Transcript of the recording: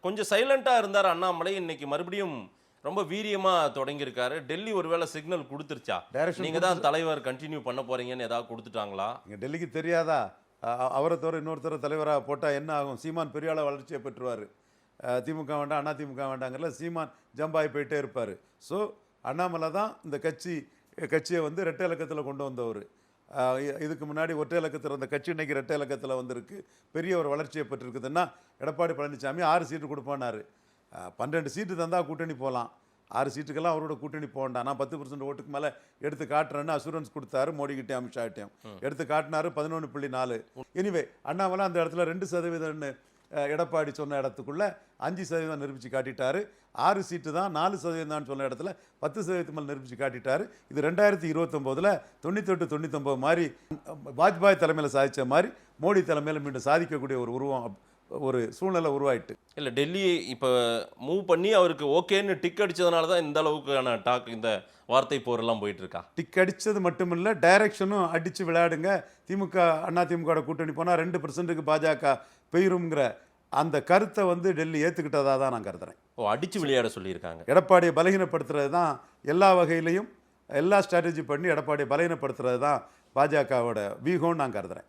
கொஞ்சம் சைலண்டா இருந்தார் அண்ணாமலை. இன்னைக்கு மறுபடியும் ரொம்ப வீரியமா தொடங்கியிருக்காரு. டெல்லி ஒருவேளை சிக்னல் குடுத்துருச்சா? டைரக்ஷன் நீங்க தான் தலைவர் கன்டின்யூ பண்ண போறீங்கன்னு ஏதாவது குடுத்துட்டாங்களா? இங்கே டெல்லிக்கு தெரியாதா? அவரை தவிர இன்னொருத்தர தலைவராக போட்டால் என்ன ஆகும்? சீமான் பெரிய அளவு வளர்ச்சியை பெற்றுவார். திமுக வேண்டாம், அண்ணா திமுக வேண்டாங்கல, சீமான் ஜம்பாகி போயிட்டே இருப்பார். ஸோ அண்ணாமலை தான் இந்த கட்சியை வந்து ரெட்டை இலக்கத்தில் கொண்டு வந்தவர். இதுக்கு முன்னாடி ஒற்றை இலக்கத்தில் இருந்த கட்சி இன்னைக்கு ரெட்டை இலக்கத்தில் வந்திருக்கு. பெரிய ஒரு வளர்ச்சியை பெற்றிருக்குதுன்னா எடப்பாடி பழனிசாமி 6 சீட்டு கொடுப்பானாரு. 12 சீட்டு தந்தால் கூட்டணி போகலாம். 6 சீட்டுக்கெல்லாம் அவரோட கூட்டணி போகண்டாம். நான் 10% ஓட்டுக்கு மேலே எடுத்து காட்டுறேன்னு அசூரன்ஸ் கொடுத்தாரு மோடிக்கிட்டே, அமித்ஷாட்டையும் எடுத்து காட்டினாரு. 11.4. எனிவே அண்ணாமலை அந்த இடத்துல 2% எடப்பாடி சொன்ன இடத்துக்குள்ள 5% நிரூபித்து காட்டிட்டாரு. 6 சீட்டு தான், 4% சொன்ன இடத்துல 10% மேல் நிரூபித்து காட்டிட்டாரு. இது 2029 98-99 மாதிரி வாஜ்பாய் தலைமையில் சாதித்த மாதிரி மோடி தலைமையில் மீண்டும் சாதிக்கக்கூடிய ஒரு சூழ்நிலை உருவாயிட்டு. இல்ல டெல்லி இப்ப மூவ் பண்ணி அவருக்கு ஓகேன்னு டிக் அடிச்சதுனால தான் இந்த அளவுக்கான டாக், இந்த வார்த்தை போரெல்லாம் போயிட்டு இருக்கா? டிக் அடித்தது மட்டும் இல்லை, டைரக்ஷனும் அடித்து விளையாடுங்க. திமுக அண்ணா திமுக கூட்டணி போனால் 2%க்கு பாஜக பெயருங்கிற அந்த கருத்தை வந்து டெல்லி ஏற்றுக்கிட்டதாக தான் நான் கருதுறேன். அடிச்சு விளையாட சொல்லியிருக்காங்க. எடப்பாடியை பலகீனப்படுத்துறது தான் எல்லா வகையிலையும், எல்லா ஸ்ட்ராட்டஜி பண்ணி எடப்பாடியை பலகீனப்படுத்துறது தான் பாஜகவோட வியூகம்னு நான் கருதுறேன்.